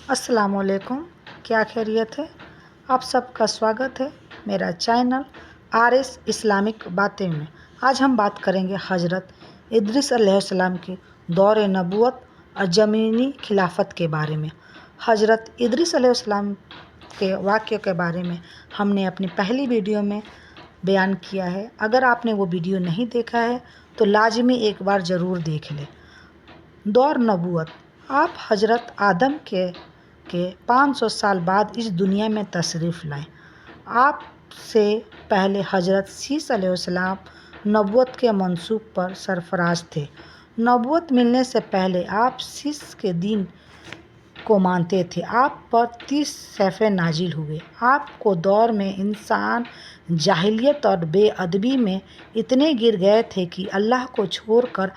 السلام علیکم، کیا خیریت ہے؟ آپ سب کا سواگت ہے میرا چینل RS اسلامک باتیں میں۔ آج ہم بات کریں گے حضرت ادریس علیہ السلام کی دور نبوت اور زمینی خلافت کے بارے میں۔ حضرت ادریس علیہ السلام کے واقعے کے بارے میں ہم نے اپنی پہلی ویڈیو میں بیان کیا ہے۔ اگر آپ نے وہ ویڈیو نہیں دیکھا ہے تو لازمی ایک بار ضرور دیکھ لیں۔ دور نبوت: آپ حضرت آدم کے 500 سال بعد اس دنیا میں تشریف لائے۔ آپ سے پہلے حضرت سیس علیہ السلام نبوت کے منصب پر سرفراز تھے۔ نبوت ملنے سے پہلے آپ سیس کے دین کو مانتے تھے۔ آپ پر 30 صحیفے نازل ہوئے۔ آپ کو دور میں انسان جاہلیت اور بے ادبی میں اتنے گر گئے تھے کہ اللہ کو چھوڑ کر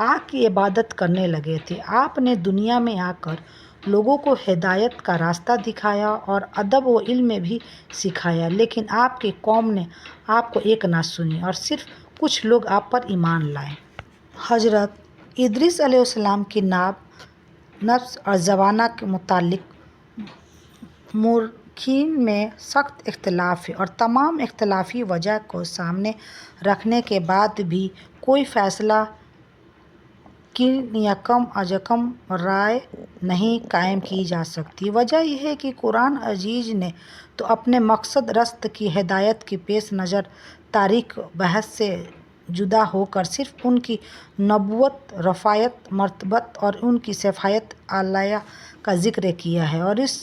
آگ کی عبادت کرنے لگے تھے۔ آپ نے دنیا میں آ کر لوگوں کو ہدایت کا راستہ دکھایا اور ادب و علم بھی سکھایا، لیکن آپ کی قوم نے آپ کو ایک نہ سنی اور صرف کچھ لوگ آپ پر ایمان لائے۔ حضرت ادریس علیہ السلام کی نفس اور زمانہ کے متعلق مورخین میں سخت اختلاف ہے، اور تمام اختلافی وجہ کو سامنے رکھنے کے بعد بھی کوئی فیصلہ کن یا کم از کم رائے نہیں قائم کی جا سکتی۔ وجہ یہ ہے کہ قرآن عزیز نے تو اپنے مقصد رست کی ہدایت کی پیش نظر تاریخ بحث سے جدا ہو کر صرف ان کی نبوت، رفاعت، مرتبت اور ان کی صفات عالیہ کا ذکر کیا ہے، اور اس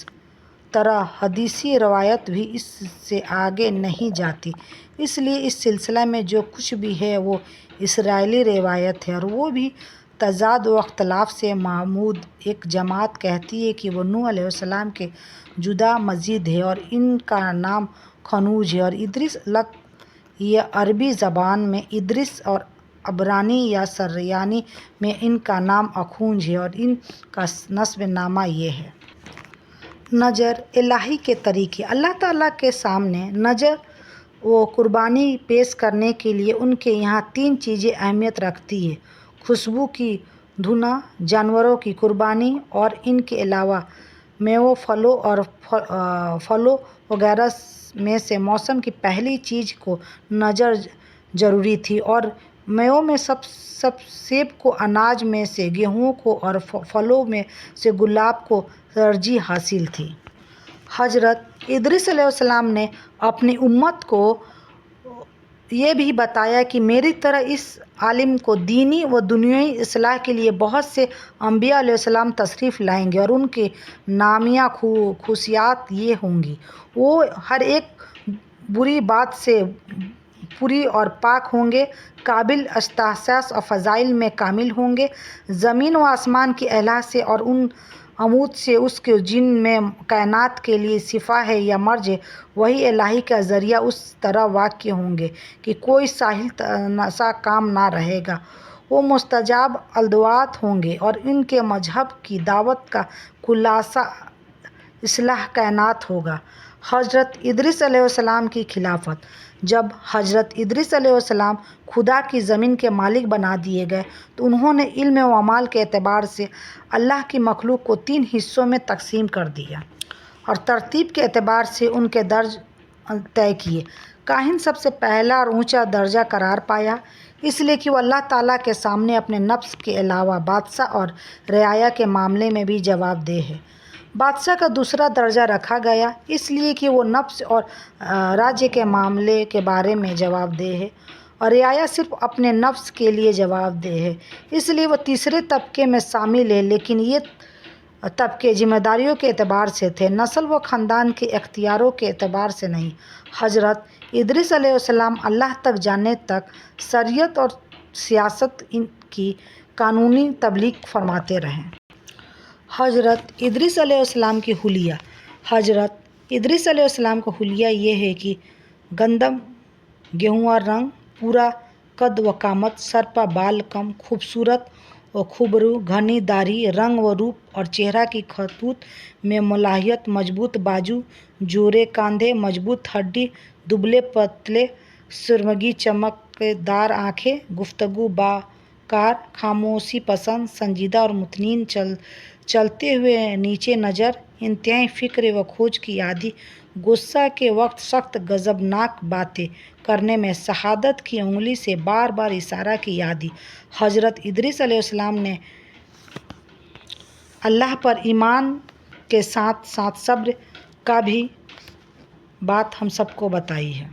طرح حدیثی روایت بھی اس سے آگے نہیں جاتی۔ اس لیے اس سلسلے میں جو کچھ بھی ہے وہ اسرائیلی روایت ہے، اور وہ بھی تضاد و اختلاف سے معمود۔ ایک جماعت کہتی ہے کہ وہ نوح علیہ السلام کے جدہ مزید ہے اور ان کا نام خنوج ہے، اور ادریس یہ عربی زبان میں ادریس اور عبرانی یا سریانی میں ان کا نام اخونج ہے، اور ان کا نسب نامہ یہ ہے۔ نذر الہی کے طریقے: اللہ تعالیٰ کے سامنے نذر و قربانی پیش کرنے کے لیے ان کے یہاں 3 چیزیں اہمیت رکھتی ہیں: خوشبو کی دھونا، جانوروں کی قربانی، اور ان کے علاوہ میووں، پھلوں وغیرہ میں سے موسم کی پہلی چیز کو نذر ضروری تھی، اور میووں میں سیب کو، اناج میں سے گیہوں کو اور پھلوں میں سے گلاب کو ترجیح حاصل تھی۔ حضرت ادریس علیہ السلام نے اپنی امت کو یہ بھی بتایا کہ میری طرح اس عالم کو دینی و دنیاوی اصلاح کے لیے بہت سے انبیاء علیہ السلام تشریف لائیں گے، اور ان کی نمایاں خصوصیات یہ ہوں گی: وہ ہر ایک بری بات سے پری اور پاک ہوں گے، قابل استحساس اور فضائل میں کامل ہوں گے، زمین و آسمان کے الہ سے اور ان امور سے اس کے جن میں کائنات کے لیے شفا ہے یا مرض ہے، وحی الہی کا ذریعہ اس طرح واقع ہوں گے کہ کوئی ساحل سا کام نہ رہے گا، وہ مستجاب الدعوات ہوں گے، اور ان کے مذہب کی دعوت کا خلاصہ اصلاح کائنات ہوگا۔ حضرت ادریس علیہ السلام کی خلافت: جب حضرت ادریس علیہ السلام خدا کی زمین کے مالک بنا دیے گئے تو انہوں نے علم و اعمال کے اعتبار سے اللہ کی مخلوق کو 3 حصوں میں تقسیم کر دیا اور ترتیب کے اعتبار سے ان کے درجے طے کیے۔ کاہن سب سے پہلا اور اونچا درجہ قرار پایا، اس لیے کہ وہ اللہ تعالیٰ کے سامنے اپنے نفس کے علاوہ بادشاہ اور رعایا کے معاملے میں بھی جواب دہ ہے۔ بادشاہ کا دوسرا درجہ رکھا گیا، اس لیے کہ وہ نفس اور راجیہ کے معاملے کے بارے میں جواب دہ ہے، اور رعایا صرف اپنے نفس کے لیے جواب دہ ہے، اس لیے وہ تیسرے طبقے میں شامل ہے، لیکن یہ طبقے ذمہ داریوں کے اعتبار سے تھے، نسل و خاندان کے اختیاروں کے اعتبار سے نہیں۔ حضرت ادریس علیہ السلام اللہ تک جانے تک شریعت اور سیاست کی قانونی تبلیغ فرماتے رہے۔ حضرت ادریس علیہ السلام کی حلیہ: حضرت ادریس علیہ السلام کا حلیہ یہ ہے کہ گندم گیہواں رنگ، پورا قد و قامت، سر پر بال کم، خوبصورت و خوبرو، گھنی داڑھی، رنگ و روپ اور چہرہ کی خطوط میں ملاحت، مضبوط بازو، جوڑے کاندھے، مضبوط ہڈی، دبلے پتلے، سرمگی چمکدار آنکھیں، گفتگو باوقار، خاموشی پسند، سنجیدہ اور مطمئن چلتے ہوئے نیچے نظر، انتہائی فکر و کھوج کی عادی، غصہ کے وقت سخت غضبناک باتیں کرنے میں شہادت کی انگلی سے بار بار اشارہ کی عادی۔ حضرت ادریس علیہ السلام نے اللہ پر ایمان کے ساتھ ساتھ صبر کا بھی بات ہم سب کو بتائی ہے۔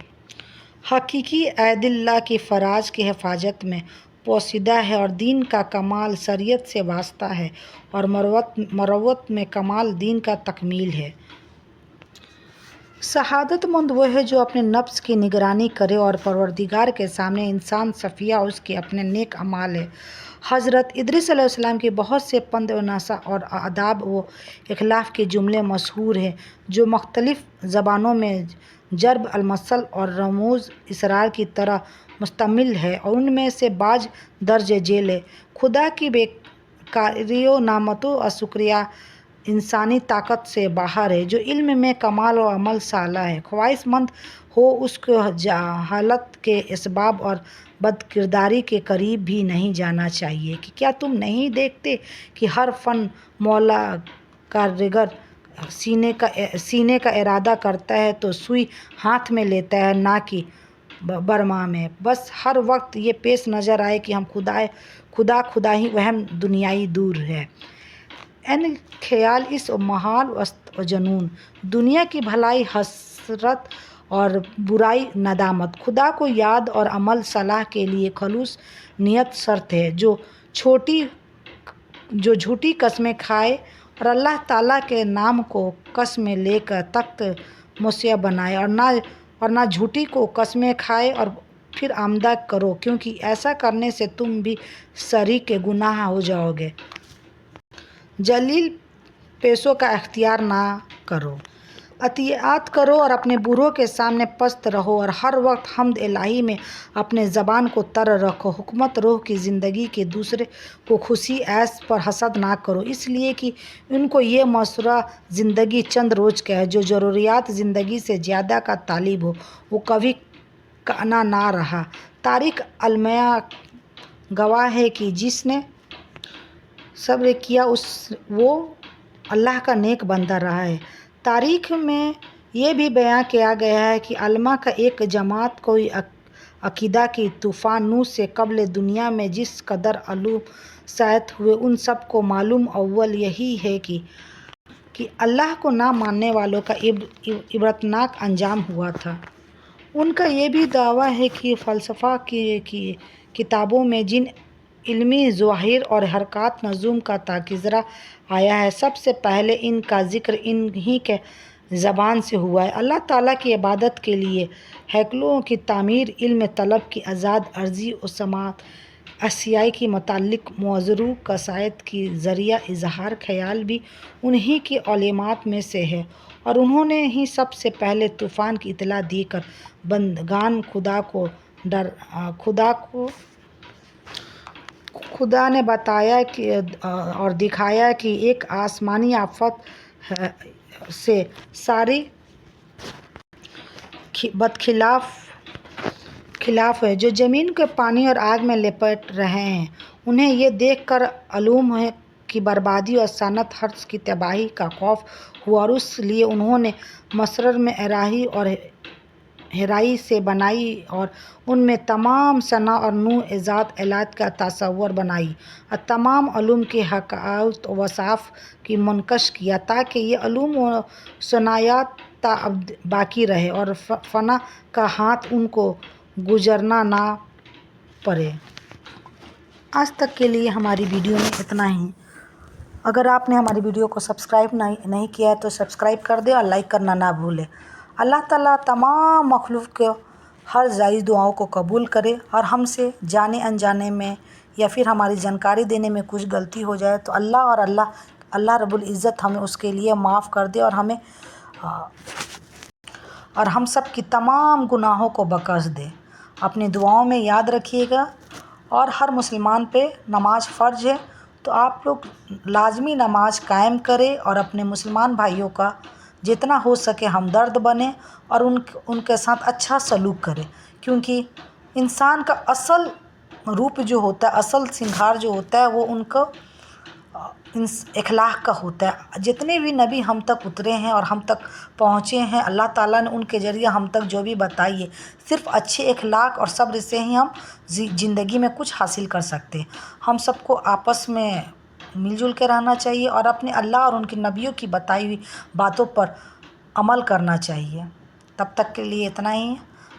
حقیقی عہد اللہ کی فراز کی حفاظت میں پوشیدہ ہے اور دین کا کمال شریعت سے وابستہ ہے اور مروت میں کمال دین کا تکمیل ہے۔ سعادت مند وہ ہے جو اپنے نفس کی نگرانی کرے اور پروردگار کے سامنے انسان صفیہ اس کے اپنے نیک اعمال ہے۔ حضرت ادریس علیہ السلام کے بہت سے پند و نصیحت اور آداب و اخلاق کے جملے مشہور ہیں جو مختلف زبانوں میں ضرب المثل اور رموز اسرار کی طرح مشتمل ہے، اور ان میں سے بعض درج ذیل ہیں۔ خدا کی بیکاری و نعمتوں کا شکریہ انسانی طاقت سے باہر ہے۔ جو علم میں کمال و عمل صالح ہے، خواہش مند ہو، اس کو جہالت کے اسباب اور بد کرداری کے قریب بھی نہیں جانا چاہیے۔ کہ کیا تم نہیں دیکھتے کہ ہر فن مولا کارگر سینے کا ارادہ کرتا ہے تو سوئی ہاتھ میں لیتا ہے، نہ کہ برما میں۔ بس ہر وقت یہ پیش نظر آئے کہ ہم خدا ہی وہم دنیائی دور ہے۔ این خیال اس محال است و جنون، دنیا کی بھلائی حسرت اور برائی ندامت۔ خدا کو یاد اور عمل صالح کے لیے خلوص نیت شرط ہے۔ جو جھوٹی قسمیں کھائے اور اللہ تعالیٰ کے نام کو قسم لے کر تخت موسیٰ بنائے، اور نہ جھوٹی کو قسمیں کھائے اور پھر عمدہ کرو، کیونکہ ایسا کرنے سے تم بھی شریک گناہ ہو جاؤ گے۔ ذلیل پیشوں کا اختیار نہ کرو، اطاعت کرو اور اپنے بڑوں کے سامنے پست رہو، اور ہر وقت حمد الہی میں اپنے زبان کو تر رکھو۔ حکمت روح کی زندگی کے دوسرے کو خوشی عیش پر حسد نہ کرو، اس لیے کہ ان کو یہ معاشرہ زندگی چند روز کا ہے۔ جو ضروریات زندگی سے زیادہ کا طالب ہو، وہ کبھی کانا نہ رہا۔ تاریخ المیہ گواہ ہے کہ جس نے صبر کیا وہ اللہ کا نیک بندہ رہا ہے۔ تاریخ میں یہ بھی بیان کیا گیا ہے کہ علماء کا ایک جماعت کوئی عقیدہ کی طوفان نوح سے قبل دنیا میں جس قدر علوم شائع ہوئے، ان سب کو معلوم اول یہی ہے کہ اللہ کو نہ ماننے والوں کا عبرتناک انجام ہوا تھا۔ ان کا یہ بھی دعویٰ ہے کہ فلسفہ کی کتابوں میں جن علمی ظواہر اور حرکات نجوم کا تذکرہ آیا ہے، سب سے پہلے ان کا ذکر انہی کے زبان سے ہوا ہے۔ اللہ تعالیٰ کی عبادت کے لیے ہیکلوں کی تعمیر، علم طلب کی آزاد ارزی و سماعت اشیاء کے متعلق موضوع قصائد کے ذریعہ اظہار خیال بھی انہی کی علامات میں سے ہے، اور انہوں نے ہی سب سے پہلے طوفان کی اطلاع دے کر بندگان خدا نے بتایا اور دکھایا کہ ایک آسمانی آفت سے ساری خلاف ہے جو زمین کو پانی اور آگ میں لپیٹ رہے ہیں۔ انہیں یہ دیکھ کر معلوم ہے کہ بربادی اور صنعت حرث کی تباہی کا خوف ہوا، اور اس لیے انہوں نے مصر میں اراحی اور ہرائی سے بنائی اور ان میں تمام صنع اور نوع ایجاد آلات کا تصور بنائی، اور تمام علوم کے حقائق و اوصاف کی منعکس کیا، تاکہ یہ علوم و صنعت تا ابد باقی رہے اور فنا کا ہاتھ ان کو گزرنا نہ پڑے۔ آج تک کے لیے ہماری ویڈیو میں اتنا ہی۔ اگر آپ نے ہماری ویڈیو کو سبسکرائب نہیں کیا ہے تو سبسکرائب کر دیں اور لائک کرنا نہ بھولیں۔ اللہ تعالیٰ تمام مخلوق کے ہر جائز دعاؤں کو قبول کرے، اور ہم سے جانے انجانے میں یا پھر ہماری جانکاری دینے میں کچھ غلطی ہو جائے تو اللہ رب العزت ہمیں اس کے لیے معاف کر دے اور ہم سب کی تمام گناہوں کو بخش دے۔ اپنی دعاؤں میں یاد رکھیے گا، اور ہر مسلمان پہ نماز فرض ہے، تو آپ لوگ لازمی نماز قائم کریں اور اپنے مسلمان بھائیوں کا جتنا ہو سکے ہمدرد بنیں اور ان کے ساتھ اچھا سلوک کریں، کیونکہ انسان کا اصل روپ جو ہوتا ہے، اصل سنگھار جو ہوتا ہے، وہ ان کو اخلاق کا ہوتا ہے۔ جتنے بھی نبی ہم تک اترے ہیں اور ہم تک پہنچے ہیں، اللہ تعالیٰ نے ان کے ذریعے ہم تک جو بھی بتائی ہے، صرف اچھے اخلاق اور صبر سے ہی ہم زندگی میں کچھ حاصل کر سکتے ہیں۔ ہم سب کو آپس میں مل جل کے رہنا چاہیے اور اپنے اللہ اور ان کے نبیوں کی بتائی ہوئی باتوں پر عمل کرنا چاہیے۔ تب تک کے لیے اتنا ہی ہے۔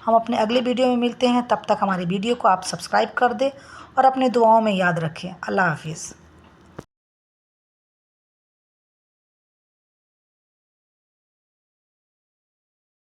ہم اپنے اگلے ویڈیو میں ملتے ہیں، تب تک ہماری ویڈیو کو آپ سبسکرائب کر دیں اور اپنے دعاؤں میں یاد رکھیں۔ اللہ حافظ۔